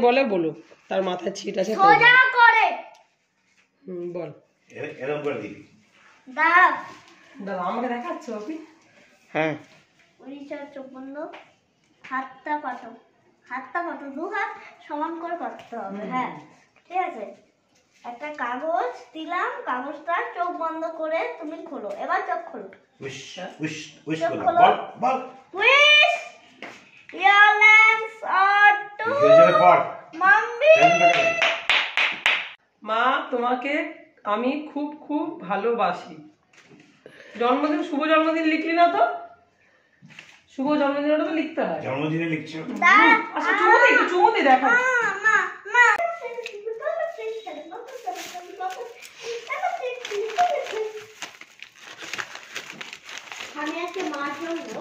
বলে বলো, তার মাথায় ছিট আছে সোজা করে বল। এরকম করে দিবি। দাঁড়াও দাঁড়া, আমাকে দেখাচ্ছ আপনি? হ্যাঁ, উড়িষ্যার চোখ বন্ধ, হাতটা পাতো, দু হাত সমান করে পাততে হবে। হ্যাঁ ঠিক আছে, একটা কাগজ দিলাম, কাগজটা চোখ বন্ধ করে তুমি খোলো। এবার চোখ খোলো। উইশ উইশ উইশ চোখ করে খোলো। বল বল। Wish your lands are to জোরে পড়। মাম্মি। মা, তোমাকে আমি খুব খুব ভালোবাসি। জন্মদিন, শুভ জন্মদিন লিখলি না তো? শুভ জন্মদিনটা তো লিখতে হয়। জন্মদিনে লিখছো? আচ্ছা চুমু দি দেখো। মা মা আমি আজকে মার জন্য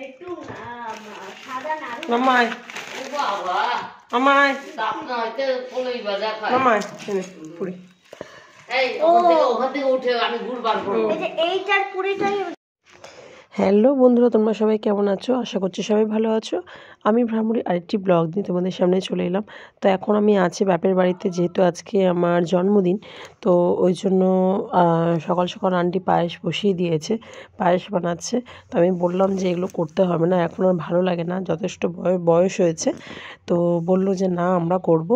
একটু সাদা নাড়ু। মামাই ও বাবা, মামাই আপনার হয়তো পোলাই বাজা খায়। মামাই পুরি। এই ওখান থেকে উঠে আমি গুড় বার করবো। এই যে এইটার পুরিটাই। হ্যালো বন্ধুরা, তোমরা সবাই কেমন আছো? আশা করছি সবাই ভালো আছো। আমি ভ্রামরী আরেকটি ব্লগ নিয়ে তোমাদের সামনে চলে এলাম। তো এখন আমি আছি বাপের বাড়িতে, যেহেতু আজকে আমার জন্মদিন। তো ওই জন্য সকাল সকাল আন্টি পায়েস বসিয়ে দিয়েছে, পায়েস বানাচ্ছে। তো আমি বললাম যে এগুলো করতে হবে না, এখন আর ভালো লাগে না, যথেষ্ট বয়স হয়েছে। তো বললো যে না, আমরা করব।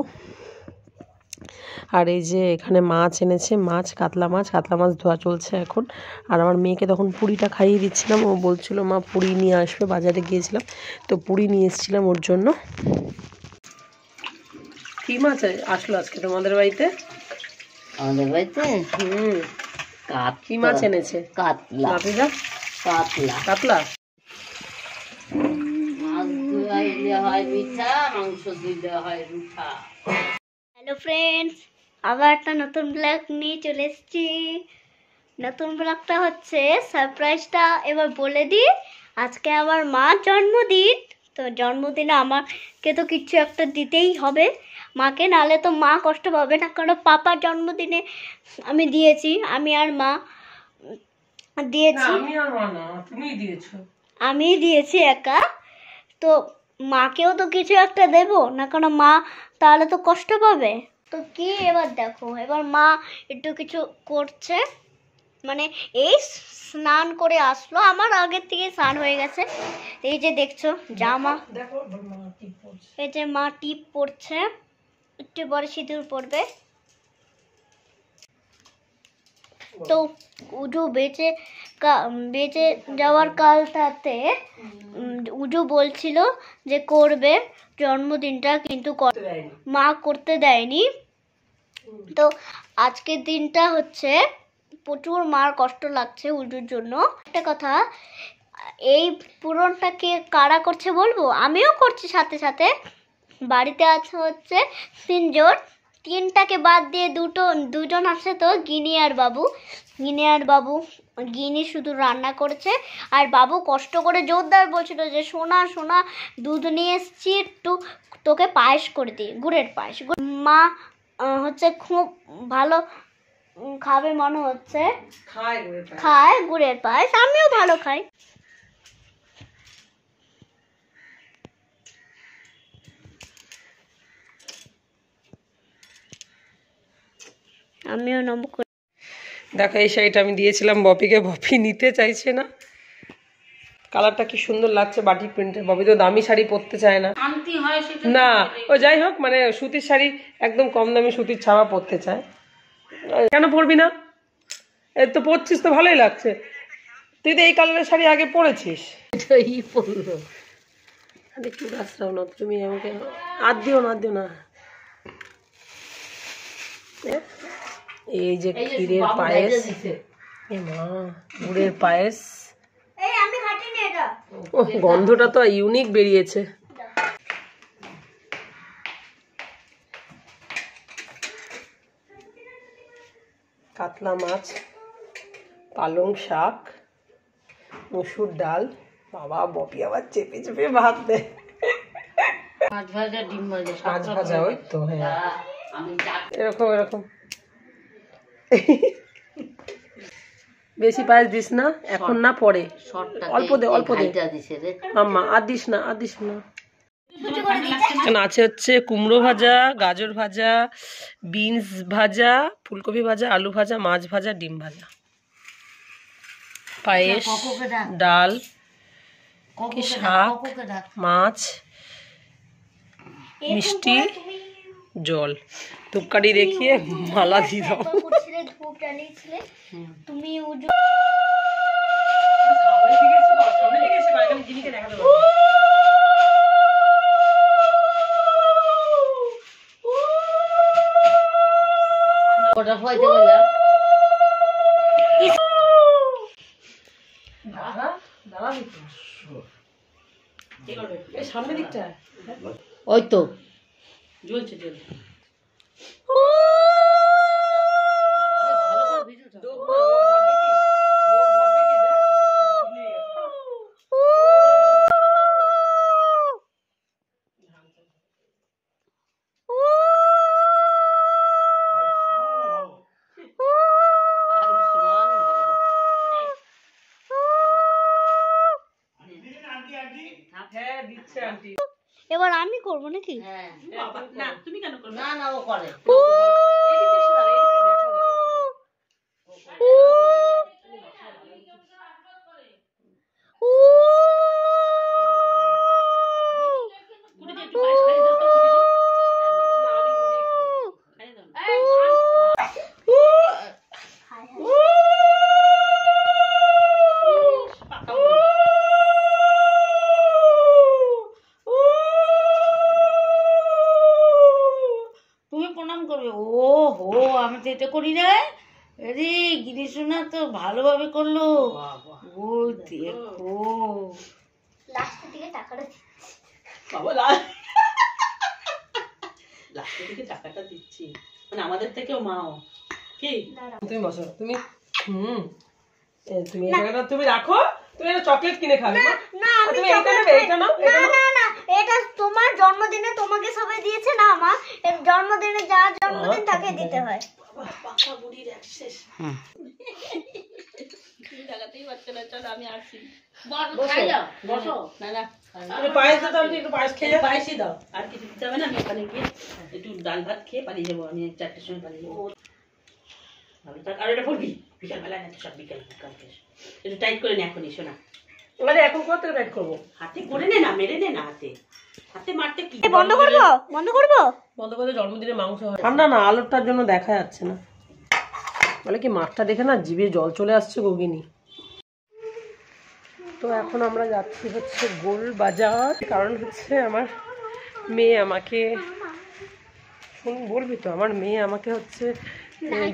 আর এই যে এখানে মাছ এনেছে, কাতলা মাছ ধোয়া চলছে এখন। আর আমার মেয়েকে তখন পুরিটা খাইয়ে দিচ্ছিলাম, ও বলছিল মা পুরি নিয়ে আসবে, বাজারে গিয়েছিলাম তো পুরি নিয়ে এসেছিলাম ওর জন্য। কি মাছ আসলো আজকে তোমাদের বাড়িতে? আমাদের বাড়িতে কি মাছ এনেছে? কাতলা। কাতলা মাছ দিলে হয় মিঠা, মাংস দিলে হয় রুঠা। হ্যালো ফ্রেন্ডস, আবার একটা নতুন ব্লগ নিয়ে চলে এসেছি। নতুন ব্লগটা হচ্ছে সারপ্রাইজটা এবার বলে দিই। আজকে আমার মার জন্মদিন, তো জন্মদিনে আমাকে তো কিছু একটা দিতেই হবে মাকে, নাহলে তো মা কষ্ট পাবে না। কারণ পাপার জন্মদিনে আমি দিয়েছি, আমি আর মা দিয়েছি। আমি দিয়েছি একা, তো মাকেও তো কিছু একটা দেবো না, কারণ মা তাহলে তো কষ্ট পাবে। তো কি এবার দেখো, এবার মা একটু কিছু করছে, মানে এই স্নান করে আসলো, আমার আগের থেকে স্নান হয়ে গেছে। এই যে দেখছো জামা, এই যে মা টিপ পরছে, একটু পরে সিঁদুর পরবে। তো উজু বেঁচে যাওয়ার কালটাতে উজু বলছিল যে করবে জন্মদিনটা, কিন্তু মা করতে দেয়নি। তো আজকের দিনটা হচ্ছে প্রচুর মার কষ্ট লাগছে উজুর জন্য। একটা কথা, এই পূরণটাকে কারা করছে বলবো? আমিও করছি সাথে সাথে। বাড়িতে আছে হচ্ছে তিনজন, তিনটাকে বাদ দিয়ে দুজন আছে তো গিনি আর বাবু। গিনি শুধু রান্না করেছে, আর বাবু কষ্ট করে জোরদার বলছিল যে সোনা দুধ নিয়ে এসছি, একটু তোকে পায়েস করে দিই, গুড়ের পায়েস। মা হচ্ছে খুব ভালো খাবে মনে হচ্ছে, খায় গুড়ের পায়েস, আমিও ভালো খাই। আমিও নেবো। দেখো এই শাড়িটা আমি দিয়েছিলাম বপিকে, বপি নিতে চাইছে না। কালারটা কি সুন্দর লাগছে, বাটিক প্রিন্টের। বপি তো দামি শাড়ি পরতে চায় না। না ও যাই হোক, মানে সুতির শাড়ি, একদম কম দামি সুতির ছাপা পরতে চায়। কেন পরবি না? এই তো পরছিস তো ভালোই লাগছে। তুই তো এই কালারের শাড়ি আগে পরেছিস। চুড়াসরাও না তুমি, আমাকে আর দিও না। এই যে ক্ষীরের পায়েস, গুড়ের পায়েস, গন্ধটা তো ইউনিক বেরিয়েছে। কাতলা মাছ, পালং শাক, মসুর ডাল। বাবা, বপি আবার চেপে চেপে ভাত দেয়। মাছ ভাজা, ডিম ভাজা, মাছ ভাজা, ওই তো। হ্যাঁ, এরকম বেশি পায়েস দিস না এখন, না পরে অল্প দে। মাম্মা আর দিস না। এখানে আছে হচ্ছে কুমড়ো ভাজা, গাজর ভাজা, বিনস ভাজা, ফুলকপি ভাজা, আলু ভাজা, মাছ ভাজা, ডিম ভাজা, পায়েস, ডাল, কি শাক, মাছ, মিষ্টি, জল। ধূপকাঠি দেখিয়ে মালা দিয়ে দাও। ধূপ জ্বালিয়েছিলে তুমি ওটা হইতে বললাম সামনের দিকটা ওই তো জ্বলছে জ্বলছে। এবার আমি করবো নাকি? না তুমি কেন করবে? না না ও করে। তুমি প্রণাম করবে। ও হো আমি তো এটা করি না। আরে গিরি সোনা তো ভালোভাবে করলো। ও দেখো লাস্টের দিকে টাকাটা বাবা লাস্টের দিকে টাকাটা দিচ্ছি, মানে আমাদের থেকেও মাও কি তুমি বসো তুমি তুমি এটা তুমি রাখো, তুমি একটা চকলেট কিনে খাবে না আমি তুমি এটা নেবে, এটা নাও, না না না এটা তোমার জন্মদিনে তোমাকে সবাই দিয়েছে না মা, এর জন্মদিনে যার জন্মদিন তাকে দিতে হয়। পাকা বুড়ির অ্যাক্সেস লাগাতেই পারছে না। চলো আমি আসছি। বসো না না তুমি পায়েস দাও, আমি একটু পায়েস খেয়ে যাও। পায়েসই দাও, আর কিছু দিতে হবে না। আমি ওখানে গিয়ে একটু ডাল ভাত খেয়ে পালিয়ে যাবো। আমি 4টের সময় পালিয়ে যাবো। ভালো থাক। আর এটা পড়বি বিকালবেলা, না তো সব বিকাল কালকে একটু টাইট করে নে এখনই শোনা। মানে এখন কোথা থেকে টাইট করবো? হাতে করে নে না, মেরে নে না হাতে। হাতে মারতে কি বন্ধ করবো বন্ধ করবো বন্ধ করে জন্মদিনে মাংস হয়। ঠান্ডা না, আলোটার জন্য দেখা যাচ্ছে না। বলে কি মাঠটা দেখে না জিভে জল চলে আসছে গগিনী। তো এখন আমরা যাচ্ছি হচ্ছে গোল বাজার, কারণ হচ্ছে আমার মেয়ে আমাকে বলবি তো, আমার মেয়ে আমাকে হচ্ছে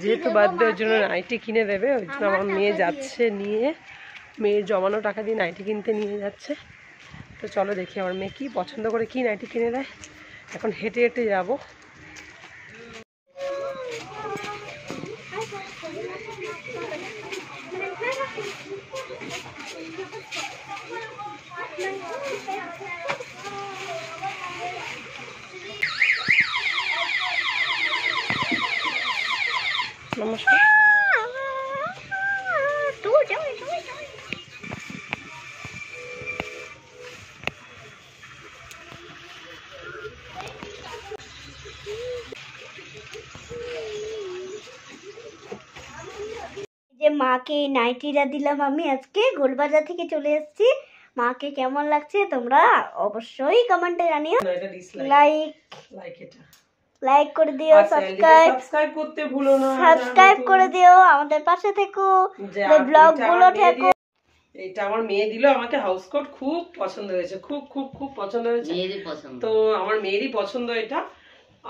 যেহেতু বার্থডে ওর জন্য নাইটি কিনে দেবে, ওই জন্য আমার মেয়ে যাচ্ছে নিয়ে, মেয়ের জমানো টাকা দিয়ে নাইটি কিনতে নিয়ে যাচ্ছে। তো চলো দেখি আমার মেয়ে কী পছন্দ করে, কী নাইটি কিনে দেয়। এখন হেঁটে হেঁটে যাবো। নমস্কার। যে মাকে নাইটিটা দিলাম আমি আজকে গোলবাজার থেকে চলে এসেছি। মাকে কেমন লাগছে তোমরা অবশ্যই কমেন্টে জানিও। লাইক করে দিও, সাবস্ক্রাইব করতে ভুলো না, সাবস্ক্রাইব করে দিও, আমাদের পাশে থেকো, ব্লগ গুলো থেকো। এটা আমার মেয়ে দিল আমাকে, হাউস কোট খুব পছন্দ হয়েছে, খুব খুব খুব পছন্দ হয়েছে। তো আমার মেয়েরই পছন্দ এটা।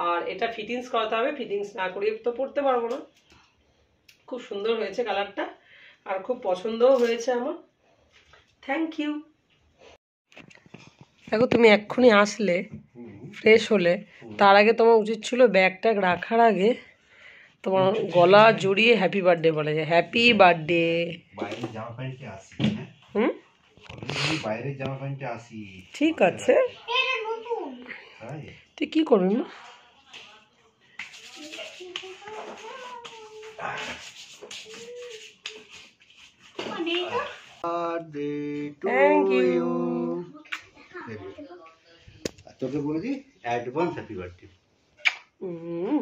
আর এটা ফিটিংস করাতে হবে, ফিটিংস না করিয়ে তো পরতে পারবো না। খুব সুন্দর হয়েছে কালারটা, আর খুব পছন্দও হয়েছে আমার। Thank you. দেখো তুমি এক্ষুনি আসলে ফ্রেশ হলে, তার আগে তোমার উচিত ছিল ব্যাগ ট্যাগ রাখার আগে তোমার গলা জড়িয়ে হ্যাপি বার্থডে বলা যায়। Happy birthday. বাইরের জামা প্যান্টে আসি, হুম বাইরের জামা প্যান্টে আসি। ঠিক আছে, তাই তুই কি করবি মা? Birthday to thank you. You. তোকে বলে দিই অ্যাডভান্স হ্যাপি বার্থডে। হুম